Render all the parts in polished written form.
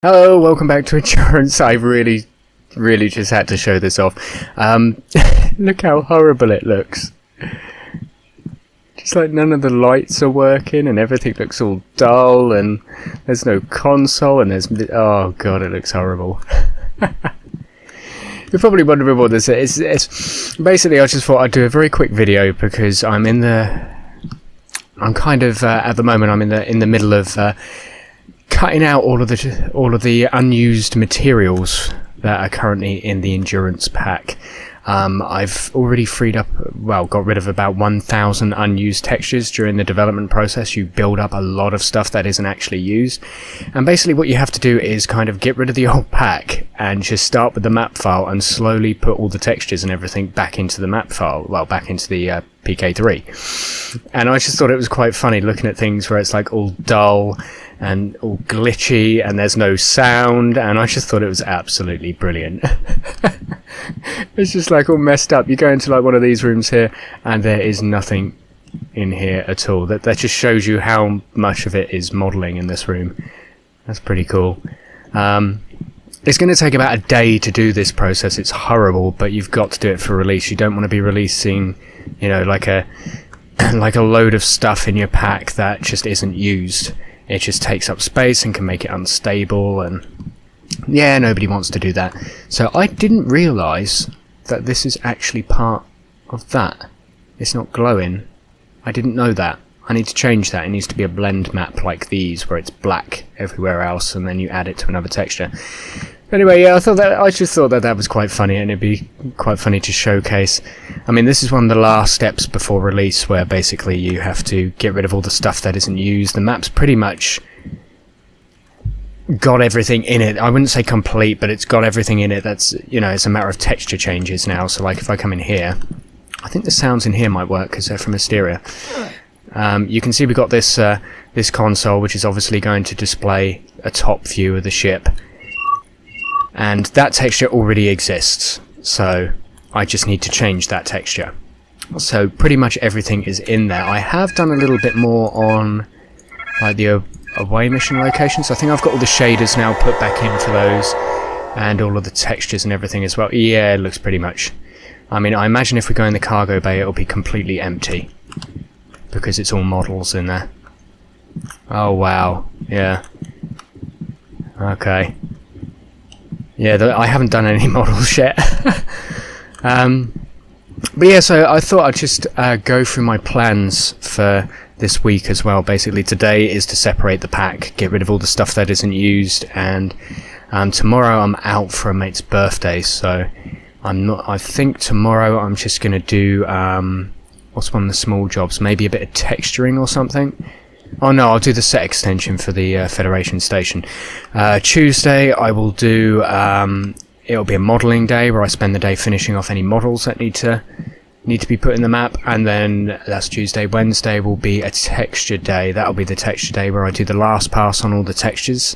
Hello, welcome back to Endurance. I really just had to show this off. Look how horrible it looks. Just like none of the lights are working and everything looks all dull and there's no console and there's... Oh god, it looks horrible. You're probably wondering what this is. It's basically, I just thought I'd do a very quick video because I'm kind of at the moment I'm in the middle of cutting out all of the unused materials that are currently in the Endurance pack. I've already got rid of about 1,000 unused textures during the development process. You build up a lot of stuff that isn't actually used, and basically what you have to do is kind of get rid of the old pack and just start with the map file and slowly put all the textures and everything back into the map file, back into the PK3. And I just thought it was quite funny looking at things where it's like all dull and all glitchy and there's no sound, and I just thought it was absolutely brilliant. It's just like all messed up. You go into like one of these rooms here and there is nothing in here at all. That just shows you how much of it is modelling in this room. That's pretty cool. It's going to take about a day to do this process. It's horrible, but you've got to do it for release. You don't want to be releasing, like a load of stuff in your pack that just isn't used. It just takes up space and can make it unstable, and yeah, nobody wants to do that. So I didn't realise that this is actually part of that. It's not glowing. I didn't know that. I need to change that. It needs to be a blend map like these, where it's black everywhere else, and then you add it to another texture. Anyway, yeah, I just thought that was quite funny, and it'd be quite funny to showcase. I mean, this is one of the last steps before release, where basically you have to get rid of all the stuff that isn't used. The map's pretty much got everything in it. I wouldn't say complete, but it's got everything in it. That's, it's a matter of texture changes now. So like if I come in here, I think the sounds in here might work because they're from Asteria. You can see we've got this console, which is obviously going to display a top view of the ship. And that texture already exists, so I just need to change that texture. So pretty much everything is in there. I have done a little bit more on like the away mission locations. I think I've got all the shaders now put back in for those, and all of the textures and everything as well. Yeah, it looks pretty much... I mean, I imagine if we go in the cargo bay it'll be completely empty, because it's all models in there. Oh wow, yeah. Okay. Yeah, I haven't done any models yet. But yeah, so I thought I'd just go through my plans for this week as well. Basically, today is to separate the pack, get rid of all the stuff that isn't used, and tomorrow I'm out for a mate's birthday, so I think tomorrow I'm just going to do, what's one of the small jobs? Maybe a bit of texturing or something. Oh no, I'll do the set extension for the Federation station. Tuesday I will do, it'll be a modelling day where I spend the day finishing off any models that need to be put in the map, and then that's Tuesday. Wednesday will be a texture day. That'll be the texture day where I do the last pass on all the textures.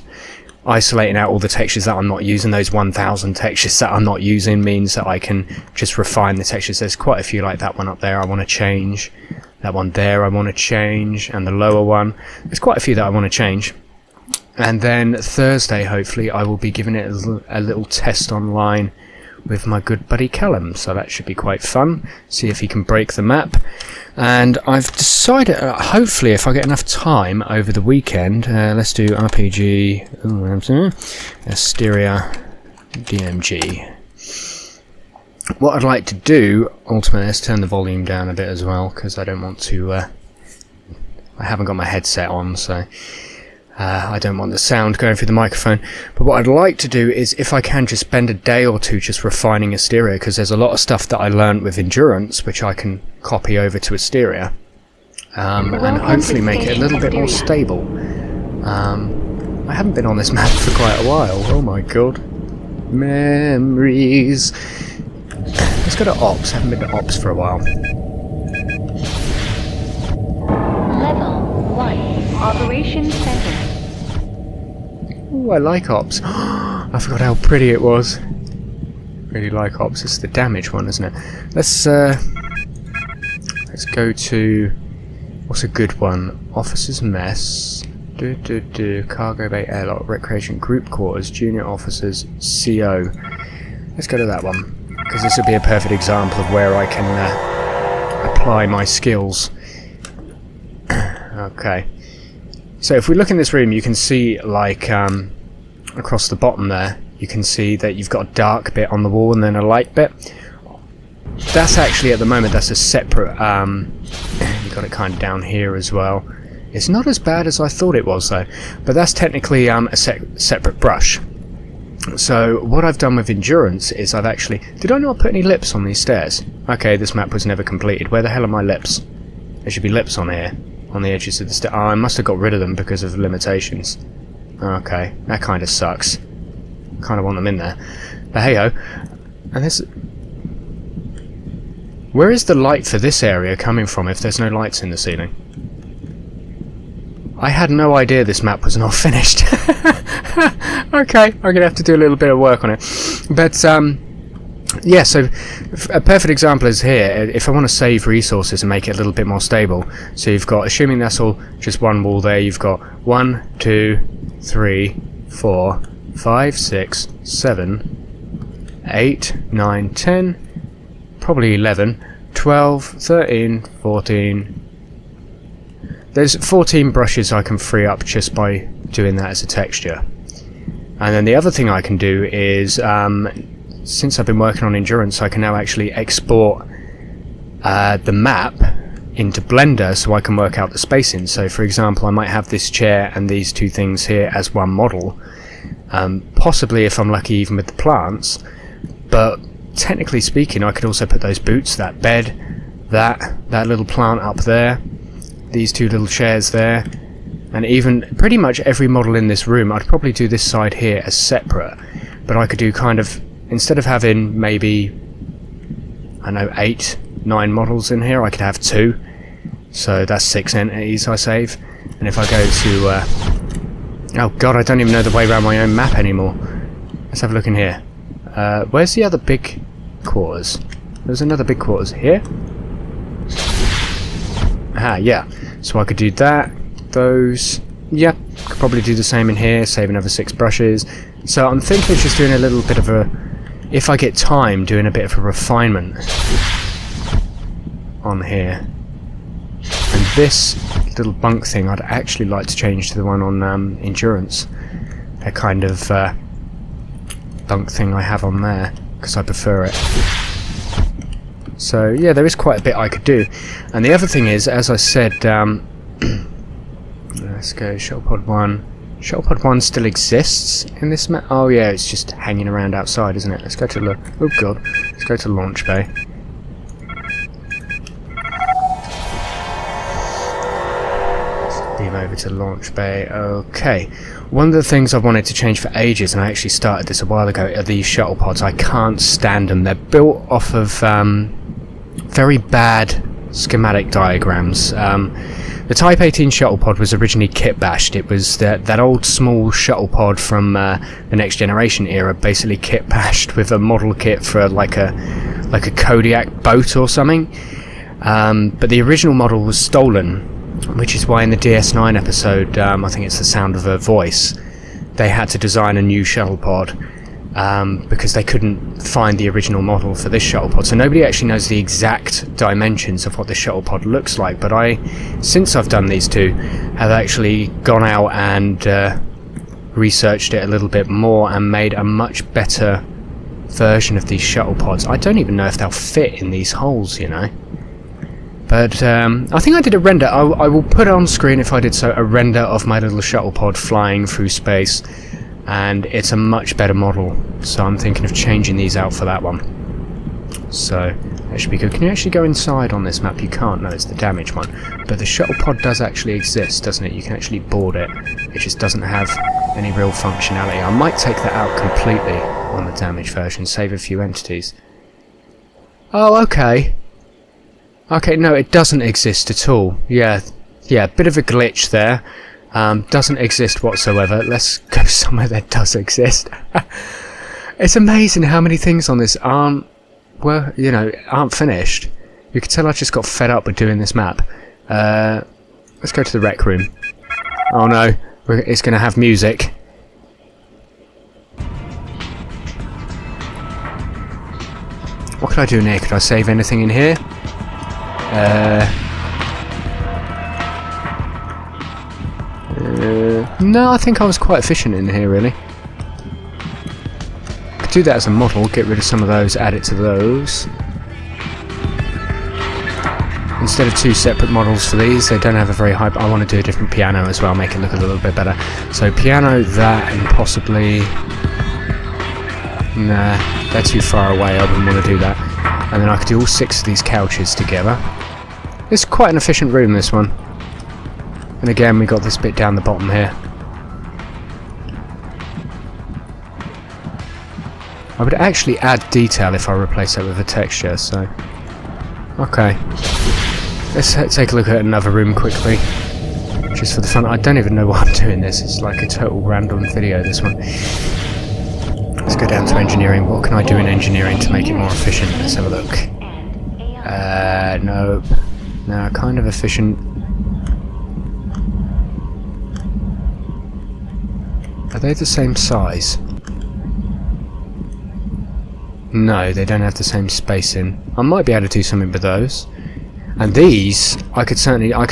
Isolating out all the textures that I'm not using. Those 1,000 textures that I'm not using means that I can just refine the textures. There's quite a few like that one up there I want to change. That one there I want to change, and the lower one. There's quite a few that I want to change. And then Thursday, hopefully, I will be giving it a little test online with my good buddy Callum. So that should be quite fun. See if he can break the map. And I've decided, hopefully, if I get enough time over the weekend, let's do RPG, Asteria, DMG. What I'd like to do, ultimately, is turn the volume down a bit as well, because I don't want to, I haven't got my headset on, so I don't want the sound going through the microphone. But what I'd like to do is, if I can, just spend a day or two just refining Asteria, because there's a lot of stuff that I learned with Endurance, which I can copy over to Asteria, and hopefully make it a little bit more stable. I haven't been on this map for quite a while. Oh my god. Memories. Let's go to Ops. I haven't been to Ops for a while. Level 1. Operation Center. Ooh, I like Ops. I forgot how pretty it was. Really like Ops. It's the damage one, isn't it? Let's go to... What's a good one? Officer's Mess. Cargo bay airlock, recreation group quarters, junior officers, CO. Let's go to that one, because this would be a perfect example of where I can apply my skills. Okay. So if we look in this room, you can see, like, across the bottom there, you can see that you've got a dark bit on the wall and then a light bit. That's actually, at the moment, that's a separate, you've got it kind of down here as well. It's not as bad as I thought it was, though, but that's technically a separate brush. So what I've done with endurance is I've actually... Did I not put any lips on these stairs? Okay, this map was never completed. Where the hell are my lips? There should be lips on here, on the edges of the stair. Oh, I must have got rid of them because of limitations. Okay, that kind of sucks. Kind of want them in there. But hey-ho. And this... Where is the light for this area coming from if there's no lights in the ceiling? I had no idea this map was not finished. Okay, I'm going to have to do a little bit of work on it. But, yeah, so a perfect example is here. If I want to save resources and make it a little bit more stable, so you've got, assuming that's all just one wall there, you've got 1, 2, 3, 4, 5, 6, 7, 8, 9, 10, probably 11, 12, 13, 14... There's 14 brushes I can free up just by doing that as a texture. And then the other thing I can do is, since I've been working on endurance, I can now actually export the map into Blender so I can work out the spacing. So for example, I might have this chair and these two things here as one model. Possibly, if I'm lucky, even with the plants. But technically speaking, I could also put those boots, that bed, that little plant up there, these two little chairs there, and even pretty much every model in this room. I'd probably do this side here as separate, but I could do kind of, instead of having maybe, I know, 8, 9 models in here, I could have 2, so that's 6 entities I save. And if I go to, oh god, I don't even know the way around my own map anymore. Let's have a look in here. Where's the other big quarters? There's another big quarters here. Ah, yeah. So I could do that, those, yeah, could probably do the same in here, save another 6 brushes. So I'm thinking of just doing a little bit of a, if I get time, doing a bit of a refinement on here. And this little bunk thing I'd actually like to change to the one on endurance. That kind of bunk thing I have on there, because I prefer it. So yeah, there is quite a bit I could do. And the other thing is, as I said, let's go Shuttlepod 1. Shuttlepod 1 still exists in this map. Oh yeah, it's just hanging around outside, isn't it? Let's go to the... Oh god. Let's go to launch bay. Let's beam over to launch bay. Okay. One of the things I've wanted to change for ages, and I actually started this a while ago, are these shuttle pods. I can't stand them. They're built off of very bad schematic diagrams. The Type 18 shuttle pod was originally kit bashed. It was that old small shuttle pod from the Next Generation era, basically kit bashed with a model kit for like a Kodiak boat or something. But the original model was stolen, which is why in the DS9 episode, I think it's The Sound of Her Voice, they had to design a new shuttle pod. Because they couldn't find the original model for this shuttle pod. So nobody actually knows the exact dimensions of what the shuttle pod looks like, but since I've done these two, have actually gone out and researched it a little bit more and made a much better version of these shuttle pods. I don't even know if they'll fit in these holes, you know. But I think I did a render. I will put on screen, if I did so, a render of my little shuttle pod flying through space. And it's a much better model, so I'm thinking of changing these out for that one. So that should be good. Can you actually go inside on this map? You can't. No, it's the damaged one. But the shuttle pod does actually exist, doesn't it? You can actually board it. It just doesn't have any real functionality. I might take that out completely on the damaged version, save a few entities. Oh, okay. Okay, no, it doesn't exist at all. Yeah, bit of a glitch there. Doesn't exist whatsoever. Let's go somewhere that does exist. It's amazing how many things on this aren't finished. You can tell I just got fed up with doing this map. Let's go to the rec room. Oh no, It's going to have music. What could I do in here? Could I save anything in here? No, I think I was quite efficient in here, really. Could do that as a model, get rid of some of those, add it to those. Instead of two separate models for these, they don't have a very high... I want to do a different piano as well, make it look a little bit better. So piano, that, and possibly... Nah, they're too far away, I wouldn't want to do that. And then I could do all 6 of these couches together. It's quite an efficient room, this one. And again, we got this bit down the bottom here. I would actually add detail if I replace that with a texture, so... Okay. Let's take a look at another room quickly. Just for the fun. I don't even know why I'm doing this. It's like a total random video, this one. Let's go down to engineering. What can I do in engineering to make it more efficient? Let's have a look. Nope. No, kind of efficient. Are they the same size? No, they don't have the same spacing. I might be able to do something with those. And these, I could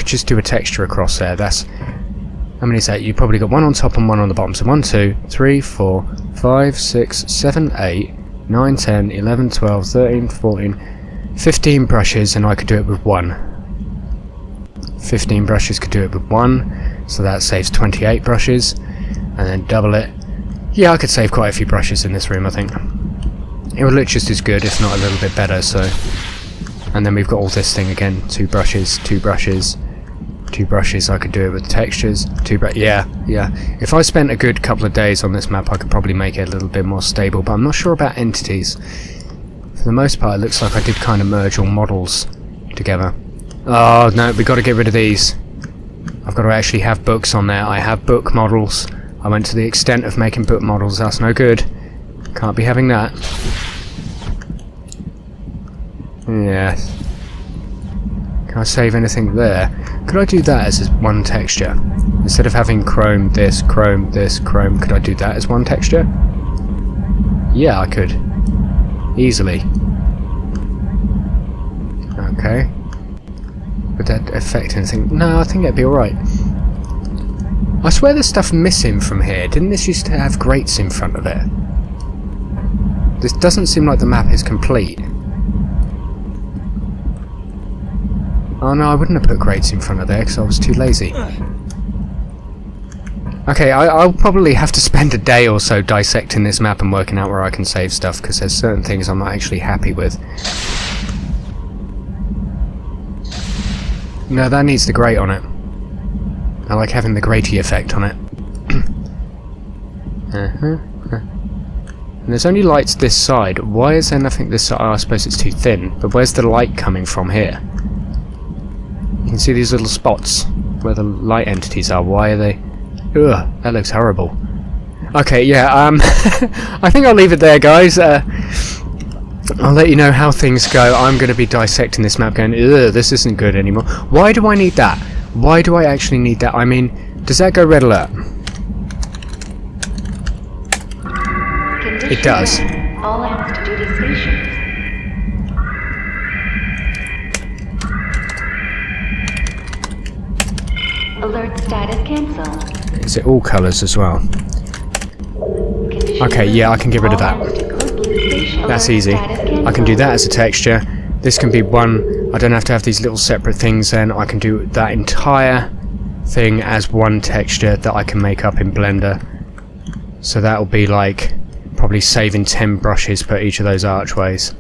just do a texture across there. That's... How many is that? You've probably got one on top and one on the bottom. So 1, 2, 3, 4, 5, 6, 7, 8, 9, 10, 11, 12, 13, 14, 15 brushes, and I could do it with 1. 15 brushes could do it with 1, so that saves 28 brushes. And then double it. Yeah, I could save quite a few brushes in this room, I think. It would look just as good, if not a little bit better, so... And then we've got all this thing again. 2 brushes, 2 brushes, 2 brushes. I could do it with textures. Yeah. If I spent a good couple of days on this map, I could probably make it a little bit more stable, but I'm not sure about entities. For the most part, it looks like I did kind of merge all models together. Oh, no, we've got to get rid of these. I've got to actually have books on there. I have book models. I went to the extent of making book models. That's no good. Can't be having that. Yeah. Can I save anything there? Could I do that as one texture? Instead of having chrome, this, chrome, could I do that as one texture? Yeah, I could. Easily. Okay. Would that affect anything? No, I think it'd be alright. I swear there's stuff missing from here. Didn't this used to have grates in front of it? This doesn't seem like the map is complete. Oh no, I wouldn't have put grates in front of there because I was too lazy. Okay, I'll probably have to spend a day or so dissecting this map and working out where I can save stuff, because there's certain things I'm not actually happy with. No, that needs the grate on it. I like having the gratey effect on it. And there's only lights this side. Why is there nothing this side? Oh, I suppose it's too thin. But where's the light coming from here? You can see these little spots where the light entities are. Why are they... Ugh, that looks horrible. Okay, yeah, I think I'll leave it there, guys. I'll let you know how things go. I'm going to be dissecting this map going, ugh, this isn't good anymore. Why do I need that? Why do I actually need that? I mean, does that go red alert? It does. All active duty stations. Alert status cancelled. Is it all colours as well? Okay, yeah, I can get rid of that. That's easy. I can do that as a texture. This can be one. I don't have to have these little separate things then. I can do that entire thing as one texture that I can make up in Blender. So that'll be like probably saving 10 brushes per each of those archways.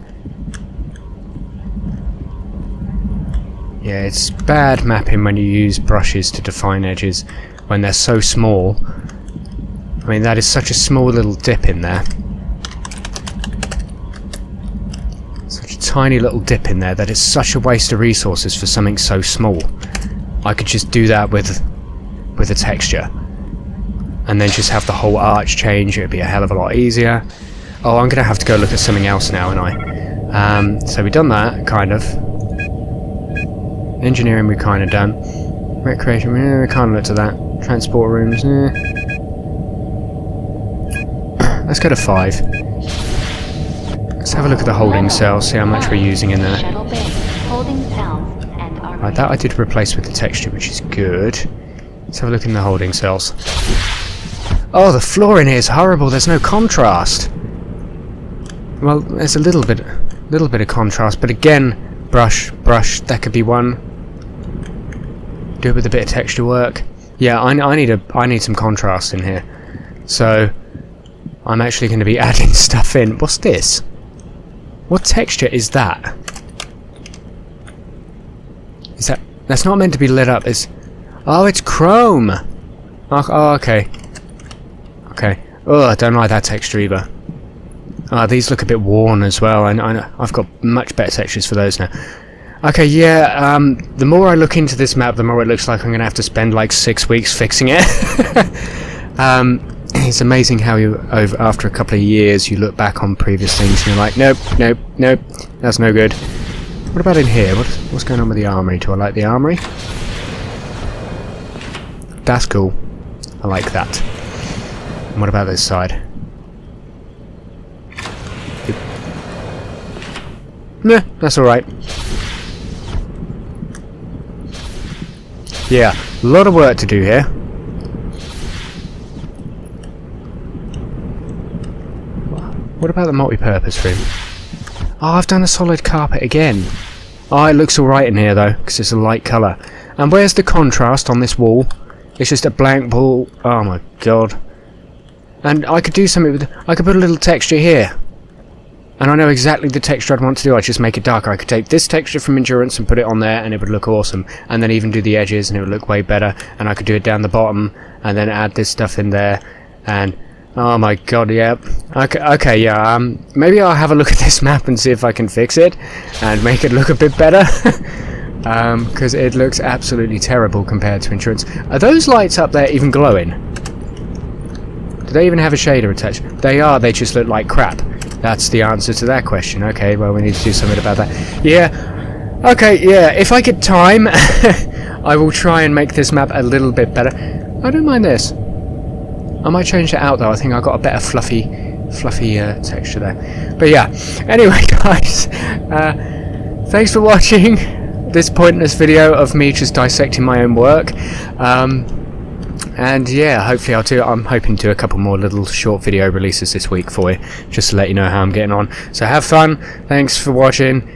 Yeah, it's bad mapping when you use brushes to define edges when they're so small. I mean, that is such a small little dip in there. Such a tiny little dip in there that is such a waste of resources for something so small. I could just do that with a texture. And then just have the whole arch change. It would be a hell of a lot easier. Oh, I'm going to have to go look at something else now, aren't I? So we've done that, kind of. Engineering we've kind of done. Recreation, we kind of looked at that. Transport rooms, Let's go to 5. Let's have a look at the holding cells, see how much we're using in there. Shuttle bay, holding cells, and armory. Right, that I did replace with the texture, which is good. Let's have a look in the holding cells. Oh, the floor in here is horrible. There's no contrast. Well, there's a little bit of contrast, but again, brush. That could be one. Do it with a bit of texture work. Yeah, I need some contrast in here. So I'm actually going to be adding stuff in. What's this? What texture is that? Is that... That's not meant to be lit up. Oh, it's chrome! Oh, okay. Okay. Oh, I don't like that texture either. These look a bit worn as well. I've got much better textures for those now. Okay, yeah, the more I look into this map, the more it looks like I'm going to have to spend like 6 weeks fixing it. It's amazing how after a couple of years, you look back on previous things and you're like, nope, that's no good. What about in here? What's going on with the armory? Do I like the armory? That's cool. I like that. And what about this side? Nah, that's alright. Yeah, a lot of work to do here. What about the multi-purpose room? Oh, I've done a solid carpet again. Oh, it looks alright in here though, because it's a light colour. And where's the contrast on this wall? It's just a blank wall. Oh my god. And I could do something with... I could put a little texture here. And I know exactly the texture I'd want to do. I'd just make it darker. I could take this texture from Endurance and put it on there and it would look awesome. And then even do the edges and it would look way better. And I could do it down the bottom and then add this stuff in there. And oh my god, yeah. Okay, yeah. Maybe I'll have a look at this map and see if I can fix it and make it look a bit better. Because it looks absolutely terrible compared to Endurance. Are those lights up there even glowing? Do they even have a shader attached? They are. They just look like crap. That's the answer to that question. Okay, well, we need to do something about that. Yeah. Okay, yeah. If I get time, I will try and make this map a little bit better. I don't mind this. I might change it out, though. I think I got a better fluffy texture there. But yeah. Anyway, guys. Thanks for watching this pointless video of me just dissecting my own work. And yeah, hopefully I'm hoping to do a couple more little short video releases this week for you, just to let you know how I'm getting on. So have fun, thanks for watching,